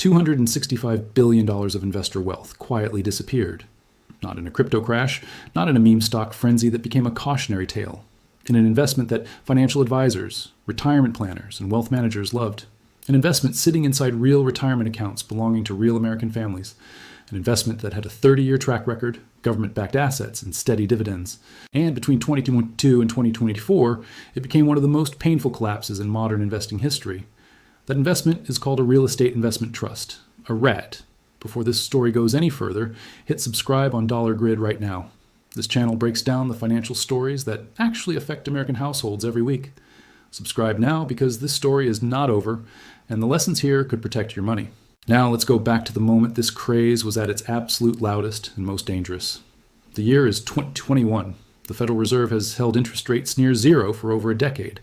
$265 billion of investor wealth quietly disappeared. Not in a crypto crash, not in a meme stock frenzy that became a cautionary tale. In an investment that financial advisors, retirement planners, and wealth managers loved. An investment sitting inside real retirement accounts belonging to real American families. An investment that had a 30-year track record, government-backed assets, and steady dividends. And between 2022 and 2024, it became one of the most painful collapses in modern investing history. That investment is called a real estate investment trust, a REIT. Before this story goes any further, hit subscribe on Dollar Grid right now. This channel breaks down the financial stories that actually affect American households every week. Subscribe now because this story is not over, and the lessons here could protect your money. Now let's go back to the moment this craze was at its absolute loudest and most dangerous. The year is 2021. The Federal Reserve has held interest rates near zero for over a decade.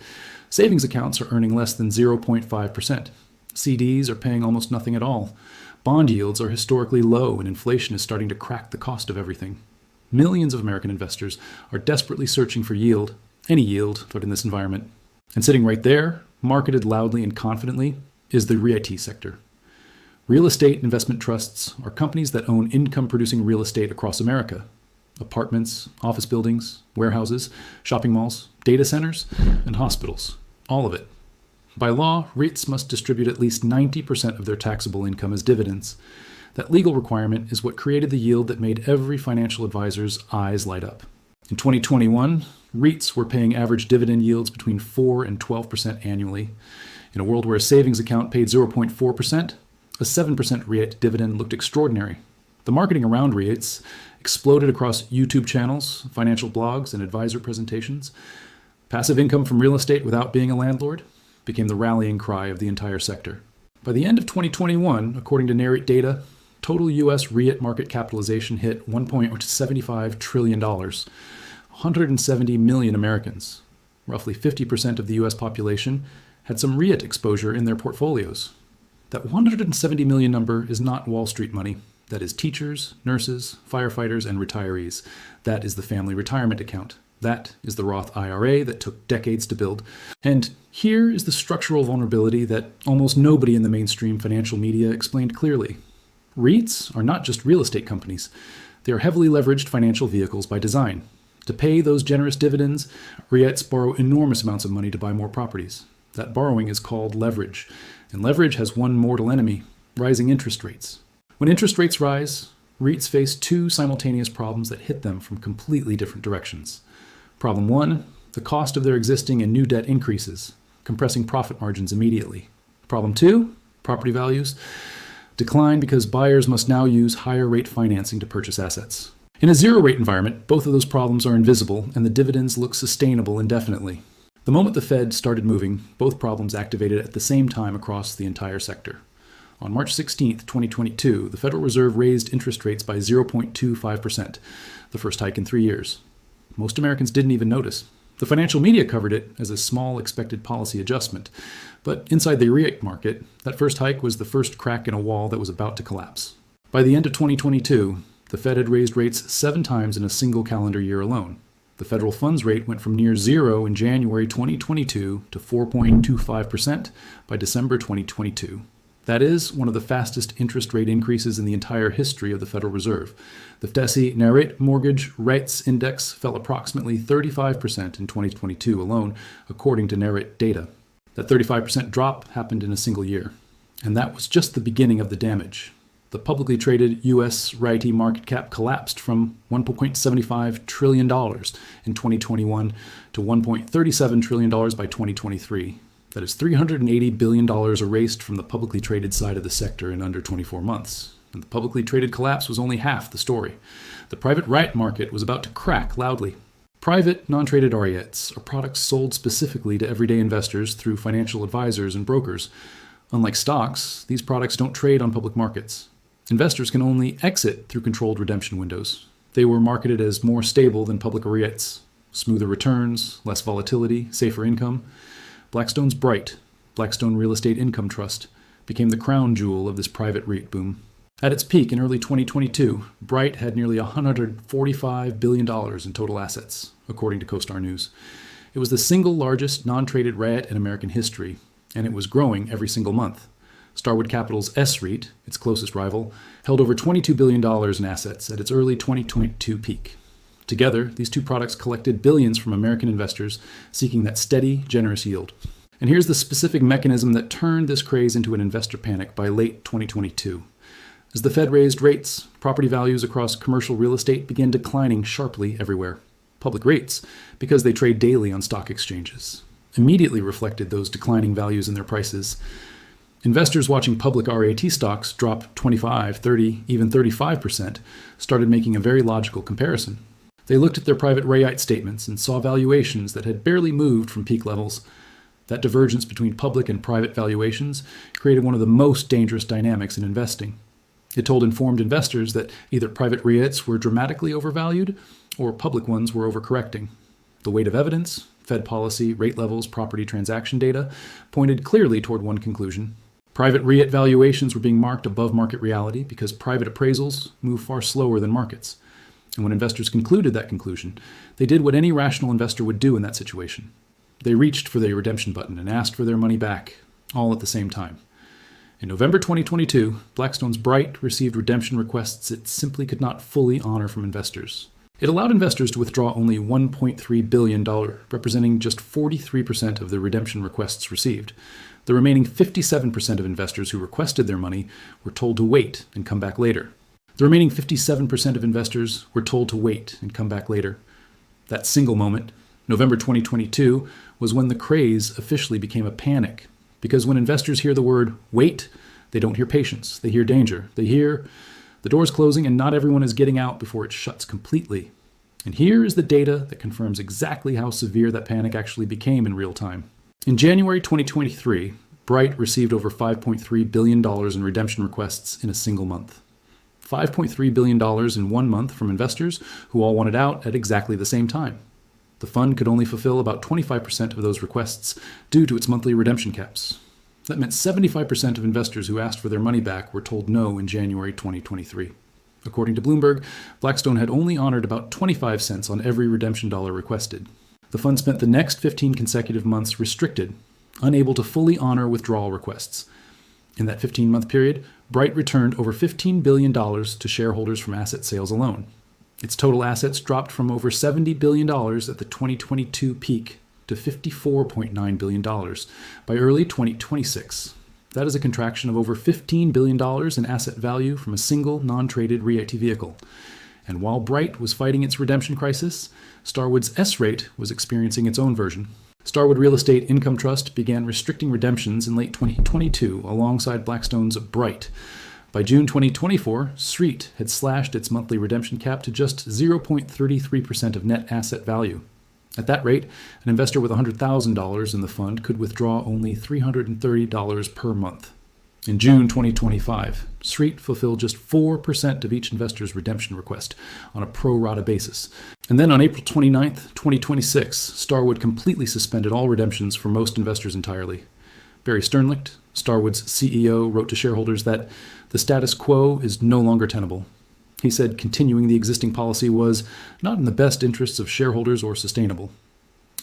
Savings accounts are earning less than 0.5%. CDs are paying almost nothing at all. Bond yields are historically low, and inflation is starting to crack the cost of everything. Millions of American investors are desperately searching for yield, any yield, but in this environment. And sitting right there, marketed loudly and confidently, is the REIT sector. Real estate investment trusts are companies that own income-producing real estate across America. Apartments, office buildings, warehouses, shopping malls, data centers, and hospitals. All of it. By law, REITs must distribute at least 90% of their taxable income as dividends. That legal requirement is what created the yield that made every financial advisor's eyes light up. In 2021, REITs were paying average dividend yields between 4 and 12% annually. In a world where a savings account paid 0.4%, a 7% REIT dividend looked extraordinary. The marketing around REITs exploded across YouTube channels, financial blogs, and advisor presentations. Passive income from real estate without being a landlord became the rallying cry of the entire sector. By the end of 2021, according to NAREIT data, total U.S. REIT market capitalization hit $1.75 trillion. 170 million Americans, roughly 50% of the U.S. population, had some REIT exposure in their portfolios. That 170 million number is not Wall Street money. That is teachers, nurses, firefighters, and retirees. That is the family retirement account. That is the Roth IRA that took decades to build. And here is the structural vulnerability that almost nobody in the mainstream financial media explained clearly. REITs are not just real estate companies. They are heavily leveraged financial vehicles by design. To pay those generous dividends, REITs borrow enormous amounts of money to buy more properties. That borrowing is called leverage. And leverage has one mortal enemy, rising interest rates. When interest rates rise, REITs face two simultaneous problems that hit them from completely different directions. Problem one, the cost of their existing and new debt increases, compressing profit margins immediately. Problem two, property values decline because buyers must now use higher rate financing to purchase assets. In a zero-rate environment, both of those problems are invisible and the dividends look sustainable indefinitely. The moment the Fed started moving, both problems activated at the same time across the entire sector. On March 16, 2022, the Federal Reserve raised interest rates by 0.25%, the first hike in 3 years. Most Americans didn't even notice. The financial media covered it as a small expected policy adjustment. But inside the REIT market, that first hike was the first crack in a wall that was about to collapse. By the end of 2022, the Fed had raised rates 7 times in a single calendar year alone. The federal funds rate went from near zero in January 2022 to 4.25% by December 2022. That is one of the fastest interest rate increases in the entire history of the Federal Reserve. The FTSE NAREIT Mortgage REITs Index fell approximately 35% in 2022 alone, according to NAREIT data. That 35% drop happened in a single year. And that was just the beginning of the damage. The publicly traded U.S. REIT market cap collapsed from $1.75 trillion in 2021 to $1.37 trillion by 2023. That is $380 billion erased from the publicly traded side of the sector in under 24 months. And the publicly traded collapse was only half the story. The private REIT market was about to crack loudly. Private, non-traded REITs are products sold specifically to everyday investors through financial advisors and brokers. Unlike stocks, these products don't trade on public markets. Investors can only exit through controlled redemption windows. They were marketed as more stable than public REITs. Smoother returns, less volatility, safer income. Blackstone's BREIT, Blackstone Real Estate Income Trust, became the crown jewel of this private REIT boom. At its peak in early 2022, BREIT had nearly $145 billion in total assets, according to CoStar News. It was the single largest non-traded REIT in American history, and it was growing every single month. Starwood Capital's SREIT, its closest rival, held over $22 billion in assets at its early 2022 peak. Together, these two products collected billions from American investors seeking that steady, generous yield. And here's the specific mechanism that turned this craze into an investor panic by late 2022. As the Fed raised rates, property values across commercial real estate began declining sharply everywhere. Public REITs, because they trade daily on stock exchanges, immediately reflected those declining values in their prices. Investors watching public REIT stocks drop 25, 30, even 35% started making a very logical comparison. They looked at their private REIT statements and saw valuations that had barely moved from peak levels. That divergence between public and private valuations created one of the most dangerous dynamics in investing. It told informed investors that either private REITs were dramatically overvalued or public ones were overcorrecting. The weight of evidence, Fed policy, rate levels, property transaction data pointed clearly toward one conclusion. Private REIT valuations were being marked above market reality because private appraisals move far slower than markets. And when investors concluded that conclusion, they did what any rational investor would do in that situation. They reached for the redemption button and asked for their money back, all at the same time. In November 2022, Blackstone's BREIT received redemption requests it simply could not fully honor from investors. It allowed investors to withdraw only $1.3 billion, representing just 43% of the redemption requests received. The remaining 57% of investors who requested their money were told to wait and come back later. That single moment, November 2022, was when the craze officially became a panic. Because when investors hear the word wait, they don't hear patience, they hear danger. They hear the door's closing and not everyone is getting out before it shuts completely. And here is the data that confirms exactly how severe that panic actually became in real time. In January 2023, BREIT received over $5.3 billion in redemption requests in a single month. $5.3 billion in 1 month from investors who all wanted out at exactly the same time. The fund could only fulfill about 25% of those requests due to its monthly redemption caps. That meant 75% of investors who asked for their money back were told no in January 2023. According to Bloomberg, Blackstone had only honored about 25 cents on every redemption dollar requested. The fund spent the next 15 consecutive months restricted, unable to fully honor withdrawal requests. In that 15-month period, BREIT returned over $15 billion to shareholders from asset sales alone. Its total assets dropped from over $70 billion at the 2022 peak to $54.9 billion by early 2026. That is a contraction of over $15 billion in asset value from a single non-traded REIT vehicle. And while BREIT was fighting its redemption crisis, Starwood's SREIT was experiencing its own version. Starwood Real Estate Income Trust began restricting redemptions in late 2022 alongside Blackstone's BREIT. By June 2024, SREIT had slashed its monthly redemption cap to just 0.33% of net asset value. At that rate, an investor with $100,000 in the fund could withdraw only $330 per month. In June 2025, SREIT fulfilled just 4% of each investor's redemption request on a pro rata basis. And then on April 29, 2026, Starwood completely suspended all redemptions for most investors entirely. Barry Sternlicht, Starwood's CEO, wrote to shareholders that the status quo is no longer tenable. He said continuing the existing policy was not in the best interests of shareholders or sustainable.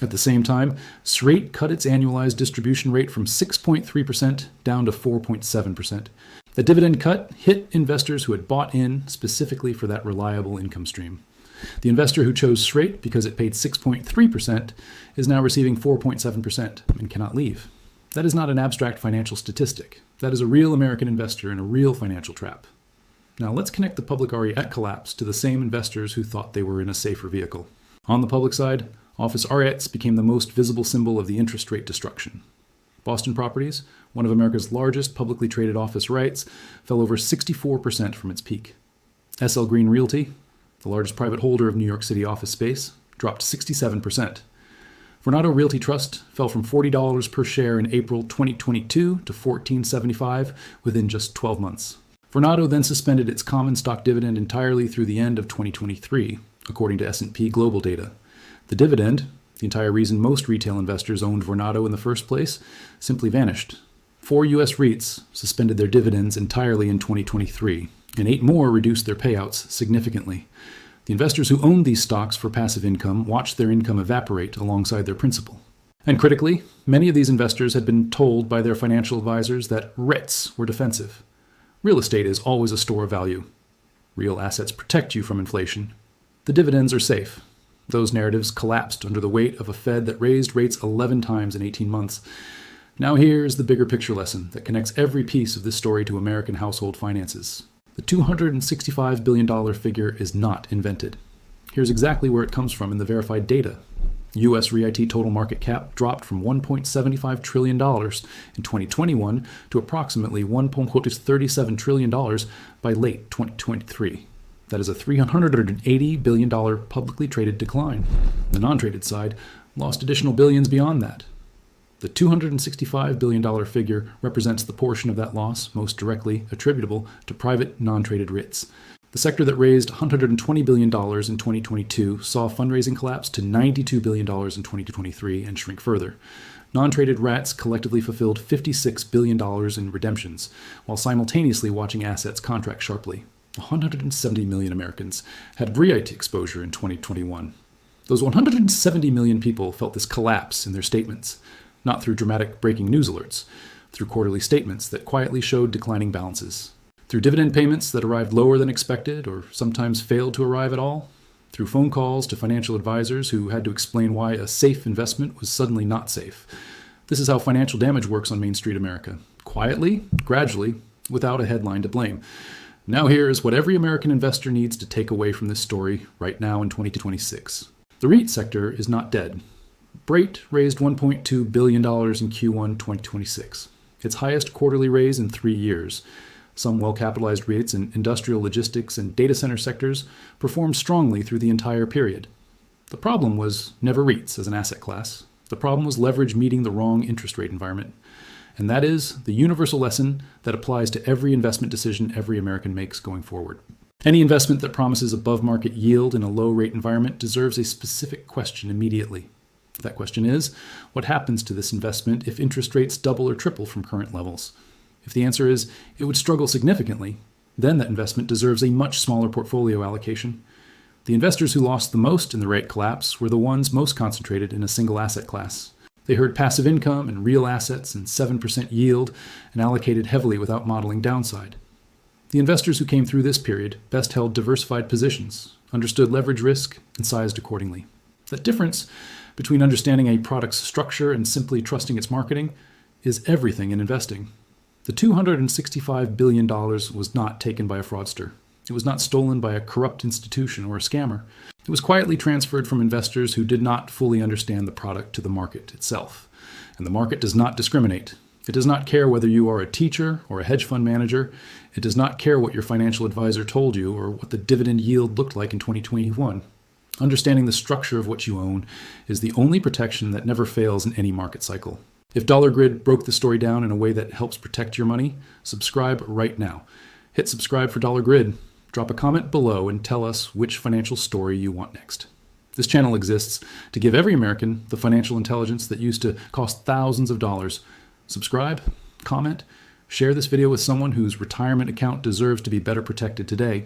At the same time, SREIT cut its annualized distribution rate from 6.3% down to 4.7%. The dividend cut hit investors who had bought in specifically for that reliable income stream. The investor who chose SREIT because it paid 6.3% is now receiving 4.7% and cannot leave. That is not an abstract financial statistic. That is a real American investor in a real financial trap. Now let's connect the public REIT collapse to the same investors who thought they were in a safer vehicle. On the public side, office REITs became the most visible symbol of the interest rate destruction. Boston Properties, one of America's largest publicly traded office REITs, fell over 64% from its peak. SL Green Realty, the largest private holder of New York City office space, dropped 67%. Vornado Realty Trust fell from $40 per share in April 2022 to $14.75 within just 12 months. Vornado then suspended its common stock dividend entirely through the end of 2023, according to S&P Global data. The dividend, the entire reason most retail investors owned Vornado in the first place, simply vanished. 4 U.S. REITs suspended their dividends entirely in 2023, and 8 more reduced their payouts significantly. The investors who owned these stocks for passive income watched their income evaporate alongside their principal. And critically, many of these investors had been told by their financial advisors that REITs were defensive. Real estate is always a store of value. Real assets protect you from inflation. The dividends are safe. Those narratives collapsed under the weight of a Fed that raised rates 11 times in 18 months. Now here's the bigger picture lesson that connects every piece of this story to American household finances. The $265 billion figure is not invented. Here's exactly where it comes from in the verified data. U.S. REIT total market cap dropped from $1.75 trillion in 2021 to approximately $1.37 trillion by late 2023. That is a $380 billion publicly traded decline. The non-traded side lost additional billions beyond that. The $265 billion figure represents the portion of that loss most directly attributable to private non-traded REITs. The sector that raised $120 billion in 2022 saw fundraising collapse to $92 billion in 2023 and shrink further. Non-traded REITs collectively fulfilled $56 billion in redemptions, while simultaneously watching assets contract sharply. 170 million Americans had BREIT exposure in 2021. Those 170 million people felt this collapse in their statements, not through dramatic breaking news alerts, through quarterly statements that quietly showed declining balances, through dividend payments that arrived lower than expected or sometimes failed to arrive at all, through phone calls to financial advisors who had to explain why a safe investment was suddenly not safe. This is how financial damage works on Main Street America. Quietly, gradually, without a headline to blame. Now here is what every American investor needs to take away from this story right now in 2026. The REIT sector is not dead. BREIT raised $1.2 billion in Q1 2026, its highest quarterly raise in 3 years. Some well-capitalized REITs in industrial, logistics, and data center sectors performed strongly through the entire period. The problem was never REITs as an asset class. The problem was leverage meeting the wrong interest rate environment. And that is the universal lesson that applies to every investment decision every American makes going forward. Any investment that promises above-market yield in a low-rate environment deserves a specific question immediately. That question is, what happens to this investment if interest rates double or triple from current levels? If the answer is, it would struggle significantly, then that investment deserves a much smaller portfolio allocation. The investors who lost the most in the rate collapse were the ones most concentrated in a single asset class. They heard passive income and real assets and 7% yield and allocated heavily without modeling downside. The investors who came through this period best held diversified positions, understood leverage risk, and sized accordingly. That difference between understanding a product's structure and simply trusting its marketing is everything in investing. The $265 billion was not taken by a fraudster. It was not stolen by a corrupt institution or a scammer. It was quietly transferred from investors who did not fully understand the product to the market itself. And the market does not discriminate. It does not care whether you are a teacher or a hedge fund manager. It does not care what your financial advisor told you or what the dividend yield looked like in 2021. Understanding the structure of what you own is the only protection that never fails in any market cycle. If Dollar Grid broke the story down in a way that helps protect your money, subscribe right now. Hit subscribe for Dollar Grid. Drop a comment below and tell us which financial story you want next. This channel exists to give every American the financial intelligence that used to cost thousands of dollars. Subscribe, comment, share this video with someone whose retirement account deserves to be better protected today.